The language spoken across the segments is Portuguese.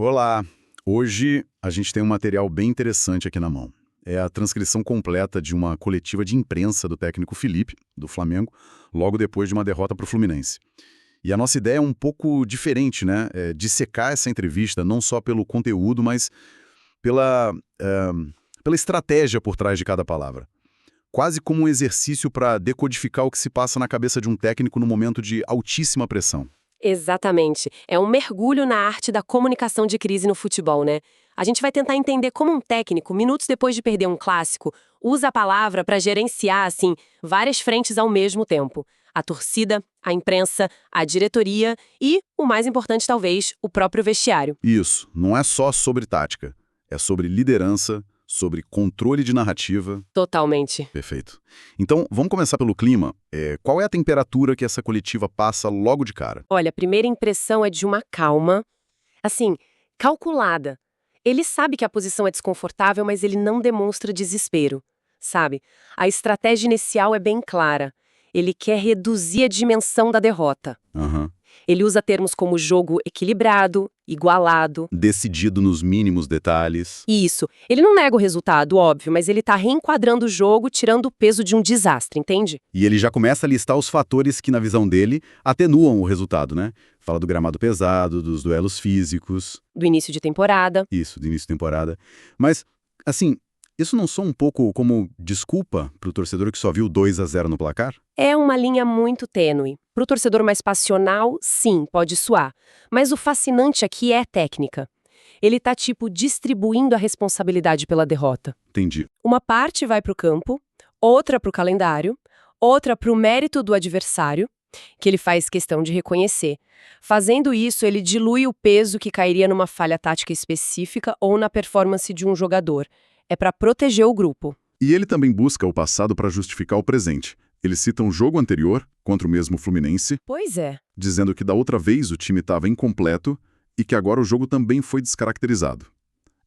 Olá! Hoje a gente tem um material bem interessante aqui na mão. É a transcrição completa de uma coletiva de imprensa do técnico Felipe, do Flamengo, logo depois de uma derrota para o Fluminense. E a nossa ideia é um pouco diferente, né? É dissecar essa entrevista não só pelo conteúdo, mas pela, pela estratégia por trás de cada palavra. Quase como um exercício para decodificar o que se passa na cabeça de um técnico no momento de altíssima pressão. Exatamente. É um mergulho na arte da comunicação de crise no futebol, né? A gente vai tentar entender como um técnico, minutos depois de perder um clássico, usa a palavra para gerenciar, assim, várias frentes ao mesmo tempo. A torcida, a imprensa, a diretoria e, o mais importante talvez, o próprio vestiário. Isso, não é só sobre tática. É sobre liderança, sobre controle de narrativa. Totalmente. Perfeito. Então, vamos começar pelo clima. Qual é a temperatura que essa coletiva passa logo de cara? Olha, a primeira impressão é de uma calma, assim, calculada. Ele sabe que a posição é desconfortável, mas ele não demonstra desespero, sabe? A estratégia inicial é bem clara. Ele quer reduzir a dimensão da derrota. Aham. Ele usa termos como jogo equilibrado, igualado. Decidido nos mínimos detalhes. Isso. Ele não nega o resultado, óbvio, mas ele tá reenquadrando o jogo, tirando o peso de um desastre, entende? E ele já começa a listar os fatores que, na visão dele, atenuam o resultado, né? Fala do gramado pesado, dos duelos físicos. Do início de temporada. Isso, do início de temporada. Mas, assim, isso não soa um pouco como desculpa pro torcedor que só viu 2-0 no placar? É uma linha muito tênue. Pro torcedor mais passional, sim, pode soar. Mas o fascinante aqui é a técnica. Ele tá, tipo, distribuindo a responsabilidade pela derrota. Entendi. Uma parte vai pro campo, outra pro calendário, outra pro mérito do adversário, que ele faz questão de reconhecer. Fazendo isso, ele dilui o peso que cairia numa falha tática específica ou na performance de um jogador. É para proteger o grupo. E ele também busca o passado para justificar o presente. Ele cita um jogo anterior, contra o mesmo Fluminense, Pois é. dizendo que da outra vez o time estava incompleto e que agora o jogo também foi descaracterizado.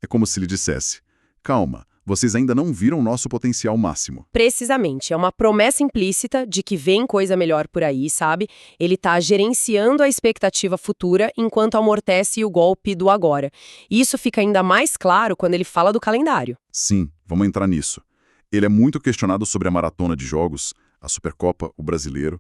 É como se ele dissesse: calma, vocês ainda não viram nosso potencial máximo. Precisamente. É uma promessa implícita de que vem coisa melhor por aí, sabe? Ele tá gerenciando a expectativa futura enquanto amortece o golpe do agora. E isso fica ainda mais claro quando ele fala do calendário. Sim, vamos entrar nisso. Ele é muito questionado sobre a maratona de jogos, a Supercopa, o Brasileiro,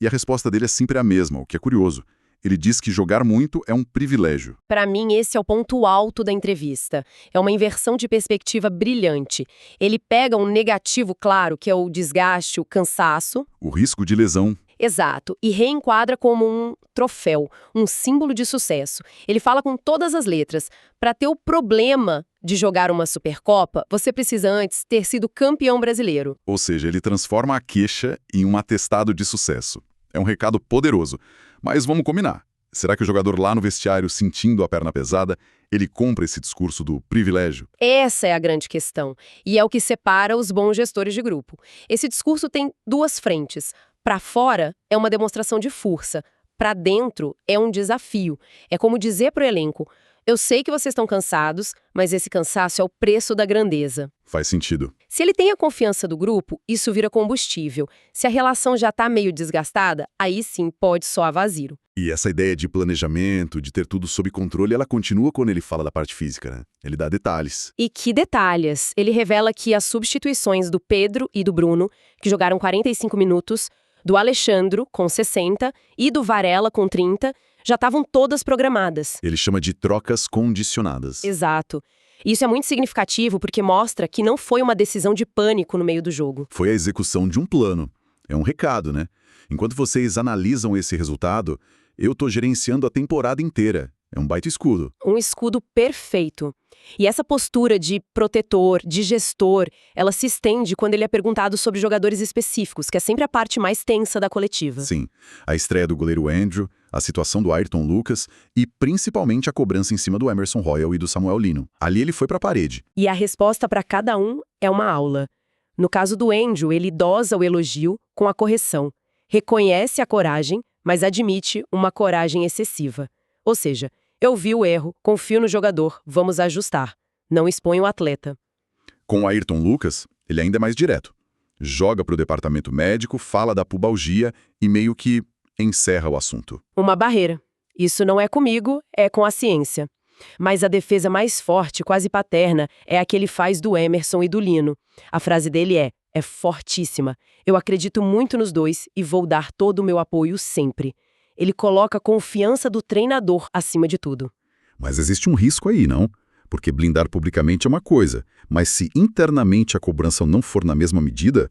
e a resposta dele é sempre a mesma, o que é curioso. Ele diz que jogar muito é um privilégio. Para mim, esse é o ponto alto da entrevista. É uma inversão de perspectiva brilhante. Ele pega um negativo claro, que é o desgaste, o cansaço. O risco de lesão. Exato, e reenquadra como um troféu, um símbolo de sucesso. Ele fala com todas as letras. Para ter o problema de jogar uma Supercopa, você precisa antes ter sido campeão brasileiro. Ou seja, ele transforma a queixa em um atestado de sucesso. É um recado poderoso. Mas vamos combinar. Será que o jogador lá no vestiário, sentindo a perna pesada, ele compra esse discurso do privilégio? Essa é a grande questão. E é o que separa os bons gestores de grupo. Esse discurso tem duas frentes. Para fora, é uma demonstração de força. Para dentro, é um desafio. É como dizer para o elenco: eu sei que vocês estão cansados, mas esse cansaço é o preço da grandeza. Faz sentido. Se ele tem a confiança do grupo, isso vira combustível. Se a relação já está meio desgastada, aí sim pode soar vazio. E essa ideia de planejamento, de ter tudo sob controle, ela continua quando ele fala da parte física, né? Ele dá detalhes. E que detalhes! Ele revela que as substituições do Pedro e do Bruno, que jogaram 45 minutos, do Alexandro, com 60, e do Varela, com 30, já estavam todas programadas. Ele chama de trocas condicionadas. Exato. Isso é muito significativo porque mostra que não foi uma decisão de pânico no meio do jogo. Foi a execução de um plano. É um recado, né? Enquanto vocês analisam esse resultado, eu tô gerenciando a temporada inteira. É um baita escudo. Um escudo perfeito. E essa postura de protetor, de gestor, ela se estende quando ele é perguntado sobre jogadores específicos, que é sempre a parte mais tensa da coletiva. Sim. A estreia do goleiro Andrew, a situação do Ayrton Lucas e principalmente a cobrança em cima do Emerson Royal e do Samuel Lino. Ali ele foi pra parede. E a resposta para cada um é uma aula. No caso do Andrew, ele dosa o elogio com a correção. Reconhece a coragem, mas admite uma coragem excessiva. Ou seja, eu vi o erro, confio no jogador, vamos ajustar. Não expõe o atleta. Com o Ayrton Lucas, ele ainda é mais direto. Joga pro departamento médico, fala da pubalgia e meio que encerra o assunto. Uma barreira. Isso não é comigo, é com a ciência. Mas a defesa mais forte, quase paterna, é a que ele faz do Emerson e do Lino. A frase dele é fortíssima. Eu acredito muito nos dois e vou dar todo o meu apoio sempre. Ele coloca a confiança do treinador acima de tudo. Mas existe um risco aí, não? Porque blindar publicamente é uma coisa, mas se internamente a cobrança não for na mesma medida,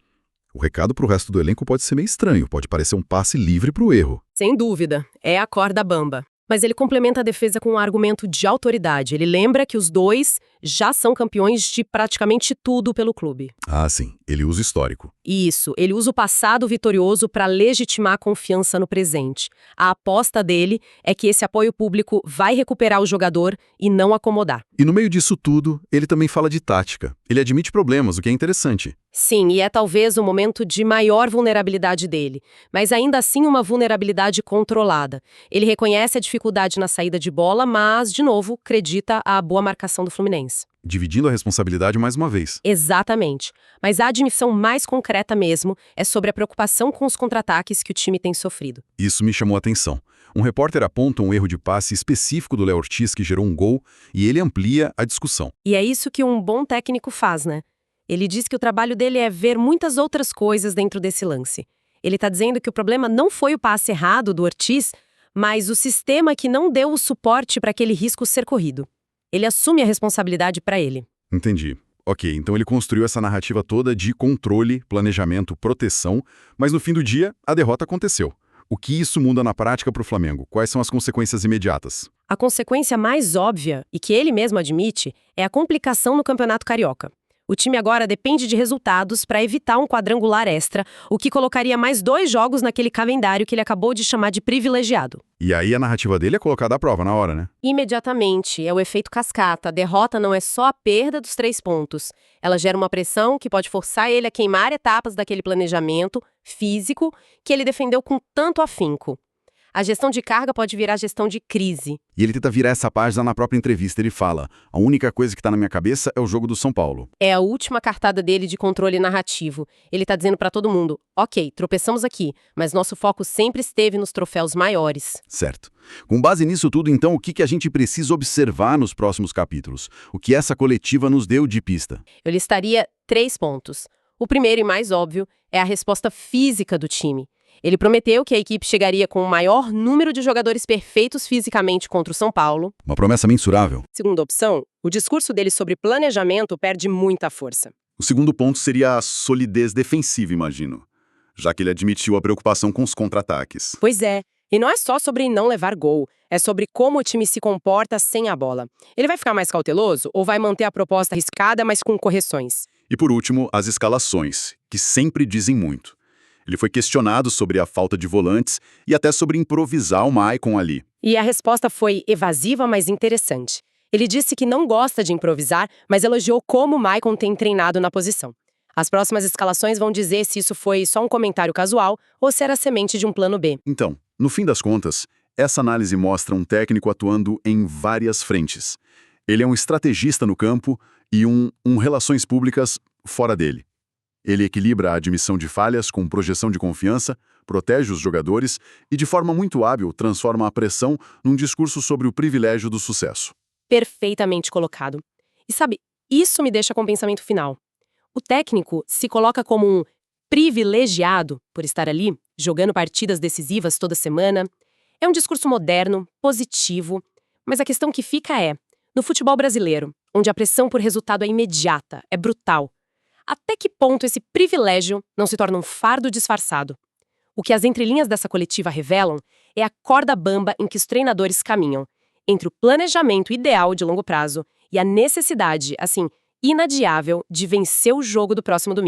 o recado para o resto do elenco pode ser meio estranho, pode parecer um passe livre para o erro. Sem dúvida, é a corda bamba. Mas ele complementa a defesa com um argumento de autoridade. Ele lembra que os dois já são campeões de praticamente tudo pelo clube. Ah, sim, ele usa o histórico. Isso, ele usa o passado vitorioso para legitimar a confiança no presente. A aposta dele é que esse apoio público vai recuperar o jogador e não acomodar. E no meio disso tudo, ele também fala de tática. Ele admite problemas, o que é interessante. Sim, e é talvez o momento de maior vulnerabilidade dele, mas ainda assim uma vulnerabilidade controlada. Ele reconhece a dificuldade na saída de bola, mas, de novo, acredita a boa marcação do Fluminense. Dividindo a responsabilidade mais uma vez. Exatamente. Mas a admissão mais concreta mesmo é sobre a preocupação com os contra-ataques que o time tem sofrido. Isso me chamou a atenção. Um repórter aponta um erro de passe específico do Léo Ortiz que gerou um gol e ele amplia a discussão. E é isso que um bom técnico faz, né? Ele diz que o trabalho dele é ver muitas outras coisas dentro desse lance. Ele está dizendo que o problema não foi o passe errado do Ortiz, mas o sistema que não deu o suporte para aquele risco ser corrido. Ele assume a responsabilidade para ele. Entendi. Ok, então ele construiu essa narrativa toda de controle, planejamento, proteção, mas no fim do dia, a derrota aconteceu. O que isso muda na prática para o Flamengo? Quais são as consequências imediatas? A consequência mais óbvia, e que ele mesmo admite, é a complicação no Campeonato Carioca. O time agora depende de resultados para evitar um quadrangular extra, o que colocaria mais 2 jogos naquele calendário que ele acabou de chamar de privilegiado. E aí a narrativa dele é colocada à prova na hora, né? Imediatamente, é o efeito cascata. A derrota não é só a perda dos 3 pontos. Ela gera uma pressão que pode forçar ele a queimar etapas daquele planejamento físico que ele defendeu com tanto afinco. A gestão de carga pode virar gestão de crise. E ele tenta virar essa página na própria entrevista. Ele fala, a única coisa que está na minha cabeça é o jogo do São Paulo. É a última cartada dele de controle narrativo. Ele tá dizendo pra todo mundo, ok, tropeçamos aqui, mas nosso foco sempre esteve nos troféus maiores. Certo. Com base nisso tudo, então, o que a gente precisa observar nos próximos capítulos? O que essa coletiva nos deu de pista? Eu listaria 3 pontos. O primeiro e mais óbvio é a resposta física do time. Ele prometeu que a equipe chegaria com o maior número de jogadores perfeitos fisicamente contra o São Paulo. Uma promessa mensurável. Segunda opção, o discurso dele sobre planejamento perde muita força. O segundo ponto seria a solidez defensiva, imagino, já que ele admitiu a preocupação com os contra-ataques. Pois é, e não é só sobre não levar gol, é sobre como o time se comporta sem a bola. Ele vai ficar mais cauteloso ou vai manter a proposta arriscada, mas com correções? E por último, as escalações, que sempre dizem muito. Ele foi questionado sobre a falta de volantes e até sobre improvisar o Maicon ali. E a resposta foi evasiva, mas interessante. Ele disse que não gosta de improvisar, mas elogiou como o Maicon tem treinado na posição. As próximas escalações vão dizer se isso foi só um comentário casual ou se era semente de um plano B. Então, no fim das contas, essa análise mostra um técnico atuando em várias frentes. Ele é um estrategista no campo e um relações públicas fora dele. Ele equilibra a admissão de falhas com projeção de confiança, protege os jogadores e, de forma muito hábil, transforma a pressão num discurso sobre o privilégio do sucesso. Perfeitamente colocado. E sabe, isso me deixa com o pensamento final. O técnico se coloca como um privilegiado por estar ali, jogando partidas decisivas toda semana. É um discurso moderno, positivo, mas a questão que fica é, no futebol brasileiro, onde a pressão por resultado é imediata, é brutal, até que ponto esse privilégio não se torna um fardo disfarçado? O que as entrelinhas dessa coletiva revelam é a corda bamba em que os treinadores caminham, entre o planejamento ideal de longo prazo e a necessidade, assim, inadiável de vencer o jogo do próximo domingo.